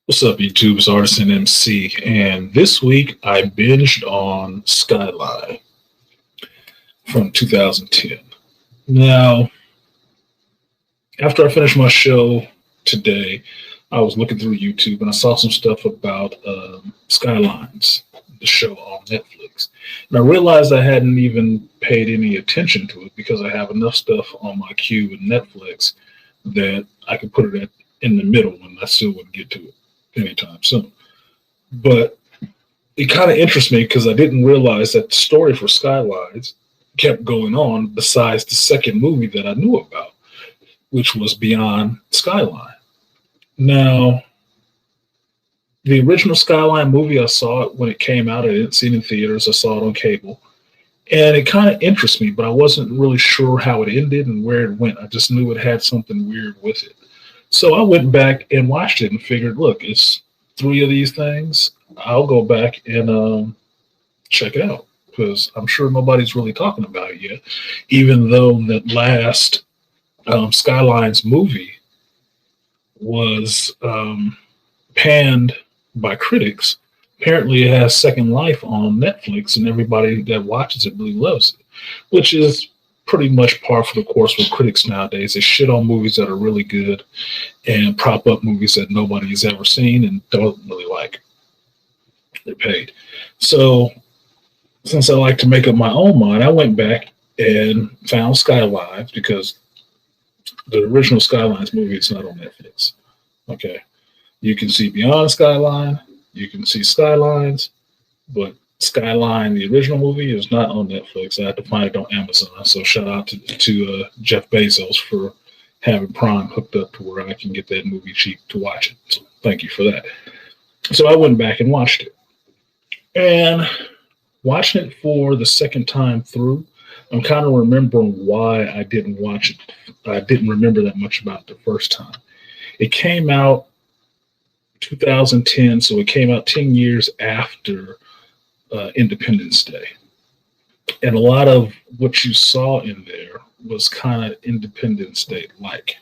What's up, YouTube? It's Artisan MC, and this week I binged on Skyline from 2010. Now, after I finished my show today, I was looking through YouTube and I saw some stuff about Skylines, the show on Netflix. And I realized I hadn't even paid any attention to it because I have enough stuff on my queue with Netflix that I could put it in the middle and I still wouldn't get to it anytime soon. But it kind of interests me because I didn't realize that the story for Skylines kept going on besides the second movie that I knew about, which was Beyond Skyline. Now, the original Skyline movie, I saw it when it came out. I didn't see it in theaters. I saw it on cable. And it kind of interests me, but I wasn't really sure how it ended and where it went. I just knew it had something weird with it. So I went back and watched it and figured, look, it's three of these things. I'll go back and check it out because I'm sure nobody's really talking about it yet, even though that last Skylines movie was panned by critics. Apparently, it has second life on Netflix, and everybody that watches it really loves it, which is pretty much par for the course with critics nowadays. They shit on movies that are really good and prop up movies that nobody's ever seen and don't really like. They're paid. So, since I like to make up my own mind, I went back and found Skylines because the original Skylines movie is not on Netflix. Okay. You can see Beyond Skyline, you can see Skylines, but Skyline, the original movie, is not on Netflix. I had to find it on Amazon. So shout out to Jeff Bezos for having Prime hooked up to where I can get that movie cheap to watch it. So thank you for that. So I went back and watched it. And watching it for the second time through, I'm kind of remembering why I didn't watch it. I didn't remember that much about the first time. It came out 2010, so it came out 10 years after Independence Day. And a lot of what you saw in there was kind of Independence Day like.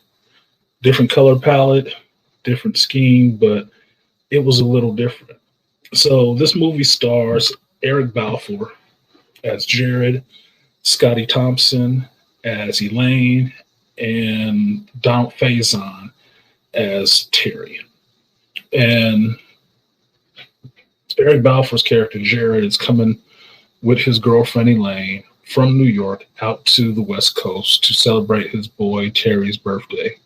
Different color palette, different scheme, but it was a little different. So this movie stars Eric Balfour as Jared, Scotty Thompson as Elaine, and Donald Faison as Terry. And Eric Balfour's character, Jared, is coming with his girlfriend Elaine from New York out to the West Coast to celebrate his boy Terry's birthday.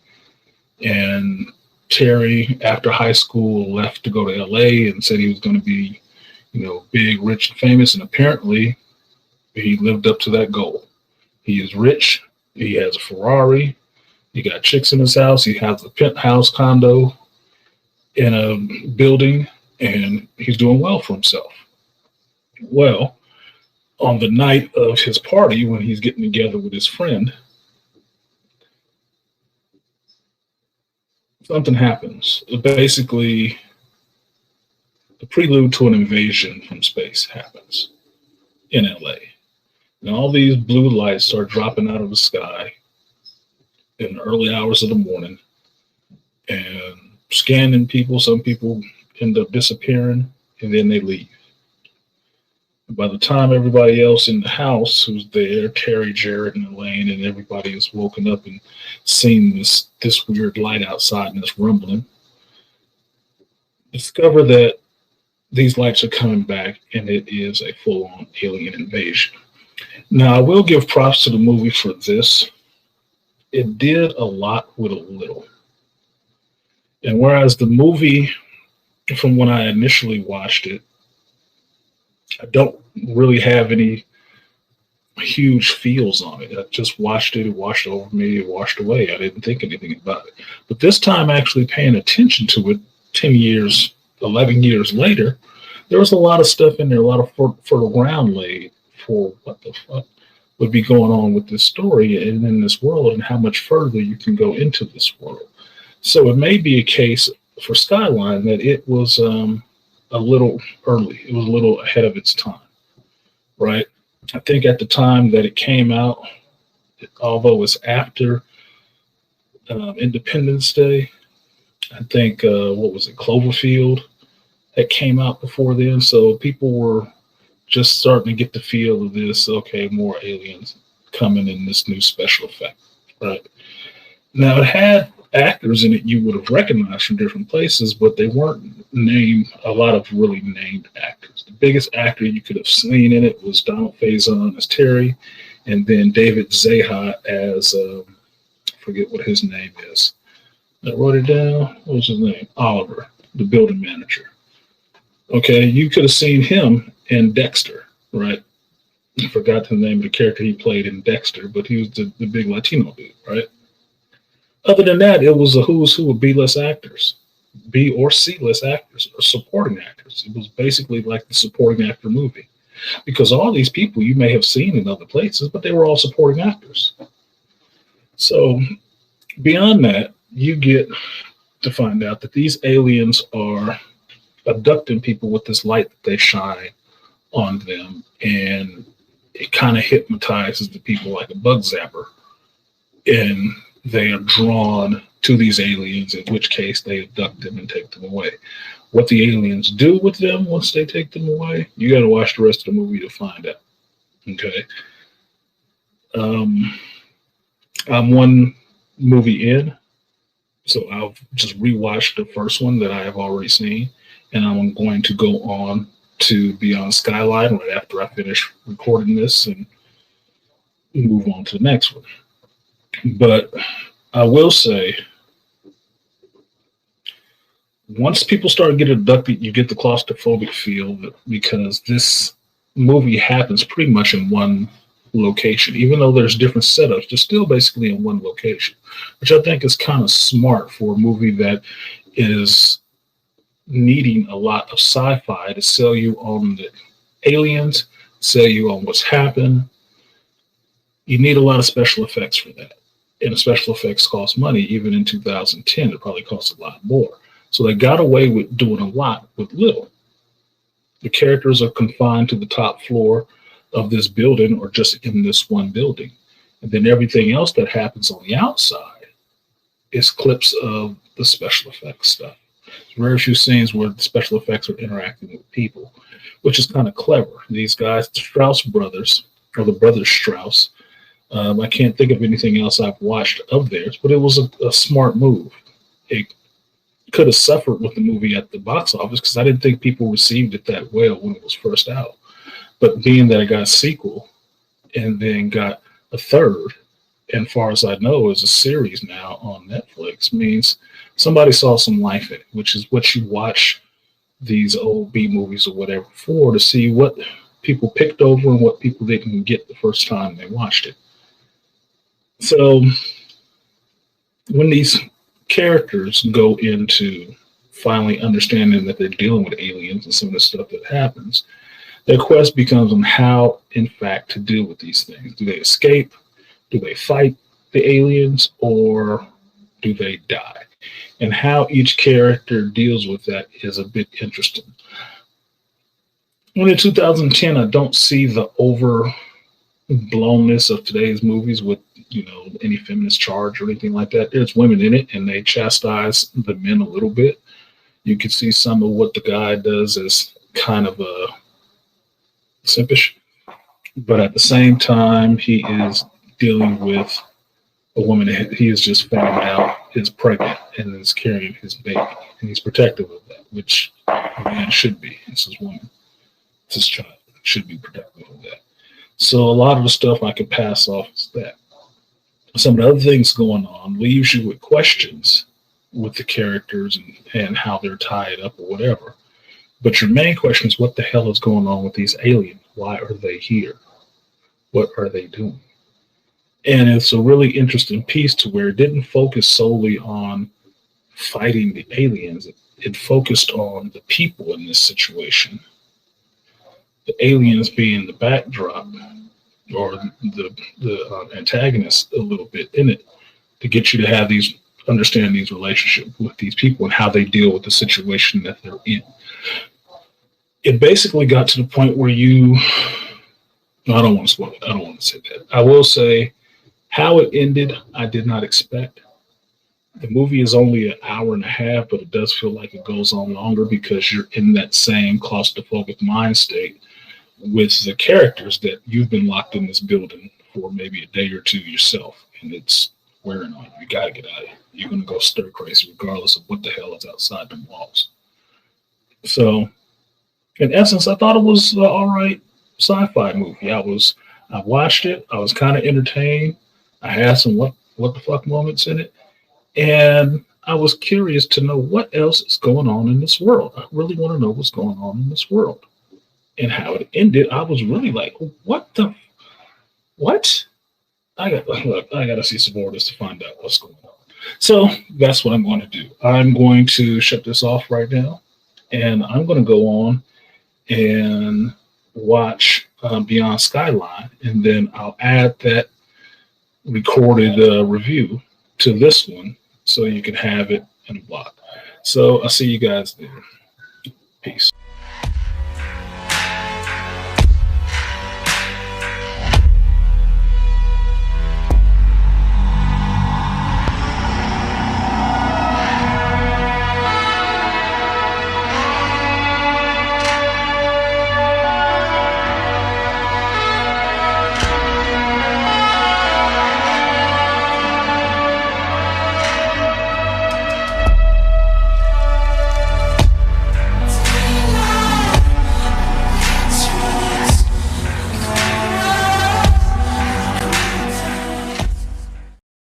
And Terry, after high school, left to go to LA and said he was going to be, big, rich, and famous. And apparently, he lived up to that goal. He is rich. He has a Ferrari. He got chicks in his house. He has a penthouse condo in a building, and he's doing well for himself. Well, on the night of his party, when he's getting together with his friend, something happens. Basically, the prelude to an invasion from space happens in LA. And all these blue lights start dropping out of the sky in the early hours of the morning and scanning people. Some people end up disappearing, and then they leave. By the time everybody else in the house who's there, Terry, Jared, and Elaine, and everybody has woken up and seen this weird light outside and this rumbling, discover that these lights are coming back and it is a full-on alien invasion. Now, I will give props to the movie for this. It did a lot with a little. And whereas the movie, from when I initially watched it, I don't really have any huge feels on it. I just watched it, it washed over me, it washed away. I didn't think anything about it. But this time, actually paying attention to it 10 years, 11 years later, there was a lot of stuff in there, a lot of fertile ground laid for what the fuck would be going on with this story and in this world and how much further you can go into this world. So it may be a case for Skyline that it was a little early. It was a little ahead of its time, right? I think at the time that it came out, although it's after Independence Day, I think, what was it, Cloverfield that came out before then. So people were just starting to get the feel of this. Okay, more aliens coming in this new special effect, right? Now it had actors in it you would have recognized from different places, but they weren't named a lot of really named actors. The biggest actor you could have seen in it was Donald Faison as Terry, and then David Zaha as I forget what his name is. I wrote it down. What was his name? Oliver, the building manager. Okay, you could have seen him in Dexter, right? I forgot the name of the character he played in Dexter, but he was the big Latino dude, right? Other than that, it was a who's who of B-list actors, B or C-list actors, or supporting actors. It was basically like the supporting actor movie because all these people you may have seen in other places, but they were all supporting actors. So beyond that, you get to find out that these aliens are abducting people with this light that they shine on them, and it kind of hypnotizes the people like a bug zapper, and they are drawn to these aliens, in which case they abduct them and take them away. What the aliens do with them once they take them away, you got to watch the rest of the movie to find out. Okay. I'm one movie in, so I've just rewatched the first one that I have already seen, and I'm going to go on to Beyond Skyline right after I finish recording this and move on to the next one. But I will say, once people start getting abducted, you get the claustrophobic feel because this movie happens pretty much in one location. Even though there's different setups, they're still basically in one location, which I think is kind of smart for a movie that is needing a lot of sci-fi to sell you on the aliens, sell you on what's happened. You need a lot of special effects for that. And the special effects cost money. Even in 2010, it probably cost a lot more. So they got away with doing a lot with little. The characters are confined to the top floor of this building or just in this one building. And then everything else that happens on the outside is clips of the special effects stuff. There's very few scenes where the special effects are interacting with people, which is kind of clever. These guys, the Strauss brothers, or the brothers Strauss, I can't think of anything else I've watched of theirs, but it was a smart move. It could have suffered with the movie at the box office because I didn't think people received it that well when it was first out. But being that it got a sequel and then got a third, and far as I know, is a series now on Netflix, means somebody saw some life in it, which is what you watch these old B movies or whatever for, to see what people picked over and what people didn't get the first time they watched it. So when these characters go into finally understanding that they're dealing with aliens and some of the stuff that happens, their quest becomes on how, in fact, to deal with these things. Do they escape? Do they fight the aliens? Or do they die? And how each character deals with that is a bit interesting. When in 2010, I don't see the overblownness of today's movies with, any feminist charge or anything like that. There's women in it, and they chastise the men a little bit. You can see some of what the guy does as kind of a simpish, but at the same time, he is dealing with a woman that he has just found out is pregnant and is carrying his baby, and he's protective of that, which a man should be. It's his woman, it's his child, should be protective of that. So a lot of the stuff I can pass off as that. Some of the other things going on leaves you with questions with the characters and how they're tied up or whatever. But your main question is, what the hell is going on with these aliens? Why are they here? What are they doing? And it's a really interesting piece to where it didn't focus solely on fighting the aliens. It focused on the people in this situation. The aliens being the backdrop, or the antagonist a little bit in it, to get you to understand these relationships with these people and how they deal with the situation that they're in. It basically got to the point where I don't want to spoil it. I don't want to say that. I will say how it ended, I did not expect. The movie is only an hour and a half, but it does feel like it goes on longer because you're in that same claustrophobic mind state with the characters that you've been locked in this building for maybe a day or two yourself, and it's wearing on you. You gotta get out of here. You're gonna go stir crazy regardless of what the hell is outside the walls. So, in essence, I thought it was an all right sci-fi movie. I watched it. I was kind of entertained. I had some what the fuck moments in it, and I was curious to know what else is going on in this world. I really want to know what's going on in this world. And how it ended, I was really like, what the what? I gotta see some more of this to find out what's going on. So that's what I'm going to do. I'm going to shut this off right now, and I'm going to go on and watch Beyond Skyline, and then I'll add that recorded review to this one so you can have it in a block. So I'll see you guys there. Peace.